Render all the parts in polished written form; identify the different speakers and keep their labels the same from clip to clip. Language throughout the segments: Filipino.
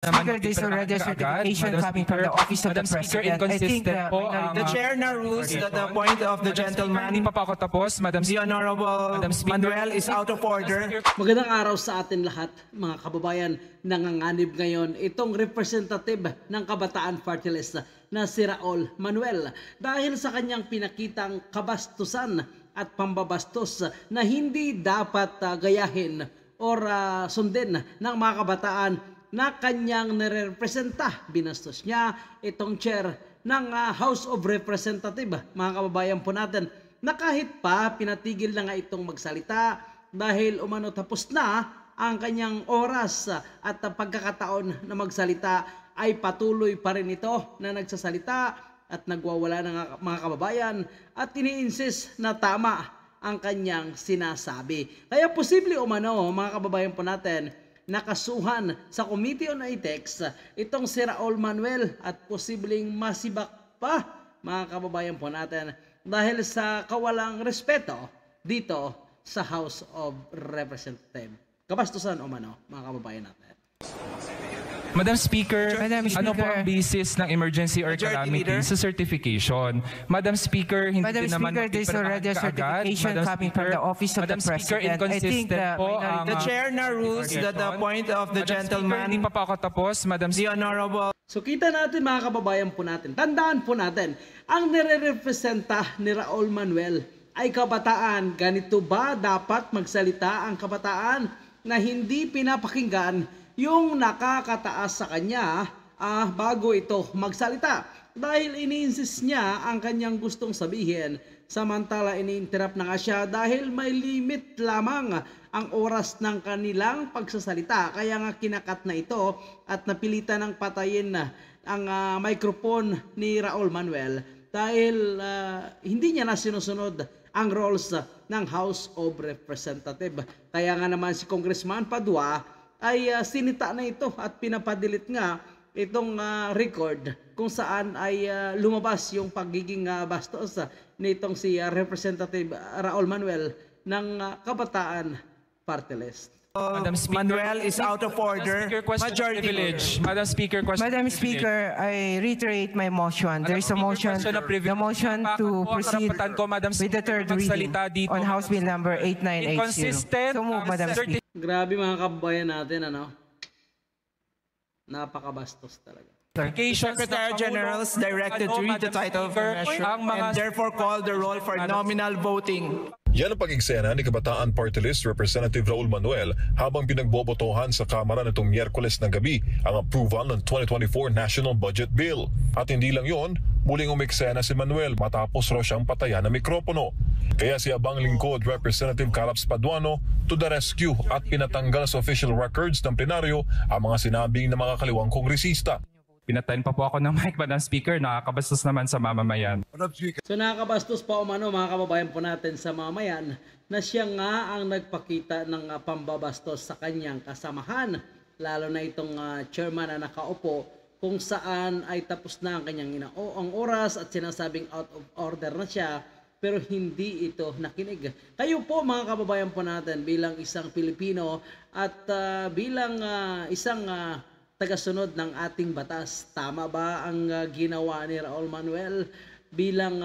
Speaker 1: Speaker, there's already a certification coming from the Office of the President. I think
Speaker 2: the chair now rules that the point of the gentleman,
Speaker 3: hindi pa ako tapos,
Speaker 2: the Honorable Manuel is out of order.
Speaker 4: Magandang araw sa atin lahat, mga kababayan. Nanganganib ngayon itong representative ng Kabataan Party List na si Raul Manuel dahil sa kanyang pinakitang kabastusan at pambabastos na hindi dapat gayahin or sundin ng mga kabataan na kanyang nirepresenta. Binastos niya itong chair ng House of Representatives, mga kababayan po natin, na kahit pa pinatigil na nga itong magsalita dahil umano tapos na ang kanyang oras at pagkakataon na magsalita, ay patuloy pa rin ito na nagsasalita at nagwawala ng mga kababayan at ini-insist na tama ang kanyang sinasabi. Kaya posible umano, mga kababayan po natin, nakasuhan sa Committee on Ethics itong si Raul Manuel at posibleng masibak pa, mga kababayan po natin, dahil sa kawalang respeto dito sa House of Representatives. Kabastusan umano, mga kababayan natin.
Speaker 3: Madam Speaker, ano po ang basis ng emergency or calamity sa certification? Madam Speaker, hindi din naman
Speaker 1: there's already a certification coming from the Office of the President.
Speaker 3: I think
Speaker 2: the chair now rules that the point of the gentleman,
Speaker 3: hindi pa ako tapos,
Speaker 2: the Honorable.
Speaker 4: So kita natin, mga kababayan po natin, tandaan po natin, ang nire-representa ni Raul Manuel ay kabataan. Ganito ba dapat magsalita ang kabataan na hindi pinapakinggan yung nakakataas sa kanya bago ito magsalita? Dahil ini-insist niya ang kanyang gustong sabihin, samantala ini-interrupt na nga siya dahil may limit lamang ang oras ng kanilang pagsasalita. Kaya nga kinakat na ito at napilitan ng patayin ang microphone ni Raul Manuel dahil hindi niya na sinusunod ang rules ng House of Representatives. Kaya nga naman si Congressman Padua ay sinita na ito at pinapadilit nga itong record kung saan ay lumabas yung pagiging bastos nitong si Representative Raul Manuel ng Kabataan Party List.
Speaker 2: Manuel is out of order.
Speaker 3: Majority village. Madam Speaker,
Speaker 1: Madam Speaker, I reiterate my motion. There is a motion, the motion to proceed with the third reading on House Bill number 8980. So move, Madam Speaker.
Speaker 4: Grabe, mga kababayan natin, ano? Napakabastos talaga.
Speaker 2: Secretary Generals directed to read the title of the measure and therefore call the roll for nominal voting.
Speaker 5: Yan ang pag-eksena ni Kabataan Party List Representative Raul Manuel habang pinagbobotohan sa Kamara nitong Miyerkules ng gabi ang approval ng 2024 National Budget Bill. At hindi lang yon, muling umeksena si Manuel matapos raw siyang patayan ng mikropono. Kaya si Abang Lingkod Representative Carlos Paduano to the rescue at pinatanggal sa official records ng plenaryo ang mga sinabing ng mga kaliwang kongresista.
Speaker 3: Pinatayin pa po ako ng mic, Madam Speaker. Nakakabastos naman sa mamamayan.
Speaker 4: So nakakabastos pa umano, mga kababayan po natin, sa mamamayan na siya nga ang nagpakita ng pambabastos sa kanyang kasamahan. Lalo na itong chairman na nakaupo kung saan ay tapos na ang kanyang ang oras at sinasabing out of order na siya pero hindi ito nakinig. Kayo po, mga kababayan po natin, bilang isang Pilipino at bilang isang tagasunod ng ating batas, tama ba ang ginawa ni Raul Manuel bilang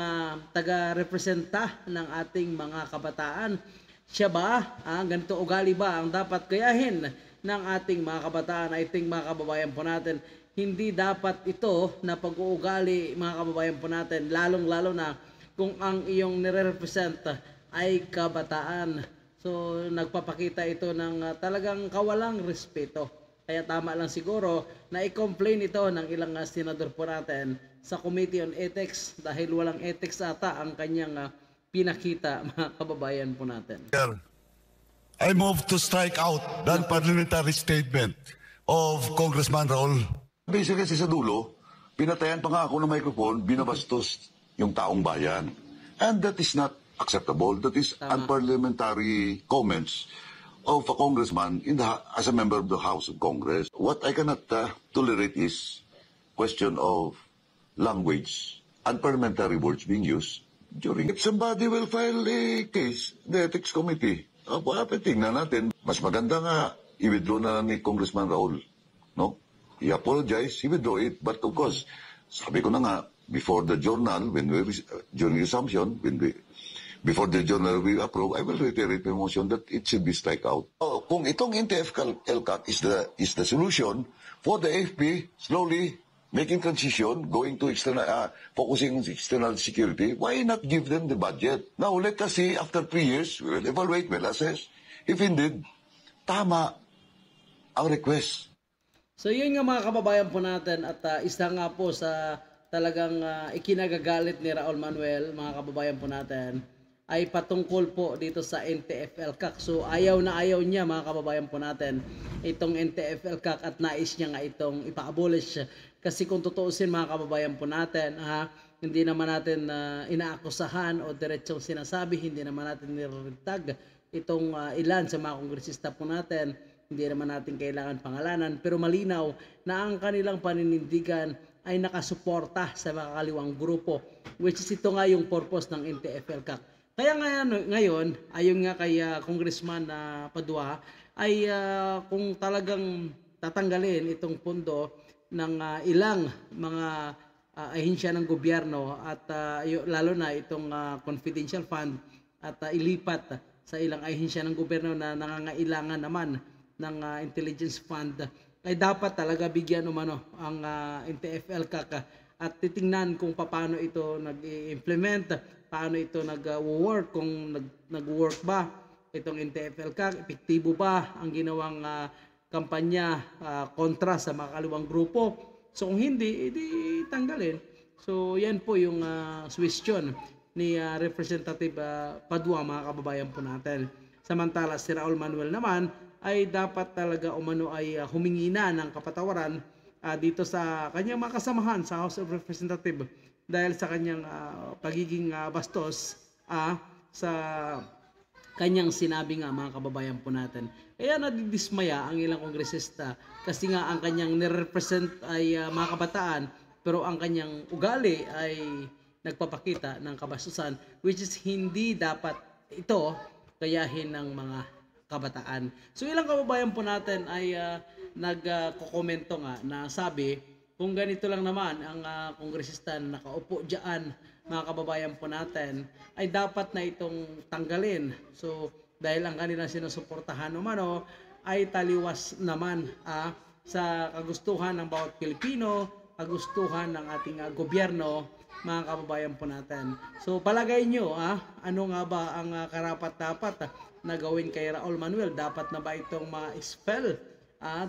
Speaker 4: taga-representa ng ating mga kabataan? Siya ba, ganito ugali ba ang dapat gayahin ng ating mga kabataan? I think, mga kababayan po natin, hindi dapat ito na pag-uugali, mga kababayan po natin, lalong-lalo na kung ang iyong nire-represent ay kabataan. So nagpapakita ito ng talagang kawalang respeto. Kaya tama lang siguro na i-complain ito ng ilang senador po natin sa Committee on Ethics dahil walang ethics ata ang kanyang pinakita, mga kababayan po natin.
Speaker 6: I move to strike out the parliamentary statement of Congressman Raul.
Speaker 7: Basically sa dulo, pinatayan pa nga ako ng microphone, binabastos yung taong bayan. And that is not acceptable. That is unparliamentary comments of a congressman as a member of the House of Congress. What I cannot tolerate is question of language, unparliamentary words being used during. If somebody will file a case, the Ethics Committee, tingnan natin. Mas maganda nga, i-withdraw na ni Congressman Raul, no? he apologized, he withdrew it. But of course, sabi ko na nga, before the journal, during resumption, before the journal we approve, I will reiterate my motion that it should be strike out. Kung itong NTF-ELCAC is the solution for the AFP slowly making transition, going to focusing on external security, why not give them the budget? Now, let us see, after 3 years, we will evaluate, we'll assess. If indeed, tama ang request.
Speaker 4: So yun nga mga kababayan po natin at isa nga po sa talagang ikinagagalit ni Raul Manuel, mga kababayan po natin, ay patungkol po dito sa NTF-ELCAC. So ayaw na ayaw niya mga kababayan po natin itong NTF-ELCAC at nais niya nga itong ipa-abolish. Kasi kung tutuusin mga kababayan po natin, hindi naman natin inaakusahan o diretsong sinasabi, hindi naman natin niretag itong ilan sa mga kongresista po natin, hindi naman natin kailangan pangalanan, pero malinaw na ang kanilang paninindigan ay nakasuporta sa mga kaliwang grupo, which is ito nga yung purpose ng NTF-ELCAC. Kaya ngayon, ayon nga kay Congressman Padua, ay kung talagang tatanggalin itong pondo ng ilang mga ahensya ng gobyerno at lalo na itong confidential fund at ilipat sa ilang ahensya ng gobyerno na nangangailangan naman ng intelligence fund, ay dapat talaga bigyan umano ang NTF-ELCAC at titingnan kung paano ito nag-implement, paano ito nag-work, kung nag-work ba itong NTF-ELCAC, epektibo ba ang ginawang kampanya kontra sa mga kaliwang grupo. So kung hindi, edi tanggalin. So yan po yung question ni Representative Padua, mga kababayan po natin. Samantala si Raul Manuel naman ay dapat talaga umano ay humingi na ng kapatawaran dito sa kanyang mga kasamahan sa House of Representatives dahil sa kanyang pagiging bastos sa kanyang sinabi nga, mga kababayan po natin. Kaya nadidismaya ang ilang kongresista kasi nga ang kanyang nirepresent ay mga kabataan, pero ang kanyang ugali ay nagpapakita ng kabastusan, which is hindi dapat ito kayahin ng mga kabataan. So ilang kababayan po natin ay nagkokomento nga na sabi, kung ganito lang naman ang kongresista na nakaupo dyan, mga kababayan po natin, ay dapat na itong tanggalin. So dahil ang kanilang sinusuportahan umano ay taliwas naman sa kagustuhan ng bawat Pilipino, kagustuhan ng ating gobyerno, mga kababayan po natin. So palagay nyo, ano nga ba ang karapat-dapat na gawin kay Raul Manuel? Dapat na ba itong ma-expel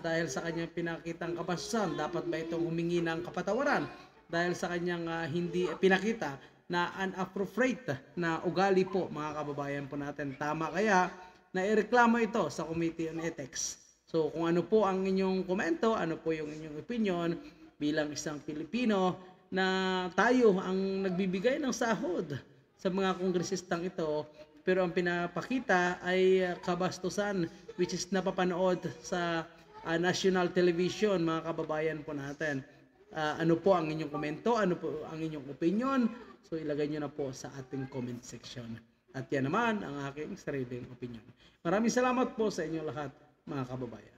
Speaker 4: dahil sa kanyang pinakitang kabastusan? Dapat ba itong humingi ng kapatawaran dahil sa kanyang hindi pinakita na inappropriate na ugali po, mga kababayan po natin? Tama kaya na ireklamo ito sa Committee on Ethics? So kung ano po ang inyong komento, ano po yung inyong opinion bilang isang Pilipino na tayo ang nagbibigay ng sahod sa mga kongresistang ito, pero ang pinapakita ay kabastusan, which is napapanood sa national television, mga kababayan po natin. Ano po ang inyong komento? Ano po ang inyong opinion? So ilagay nyo na po sa ating comment section. At yan naman ang aking sariling opinion. Maraming salamat po sa inyong lahat, mga kababayan.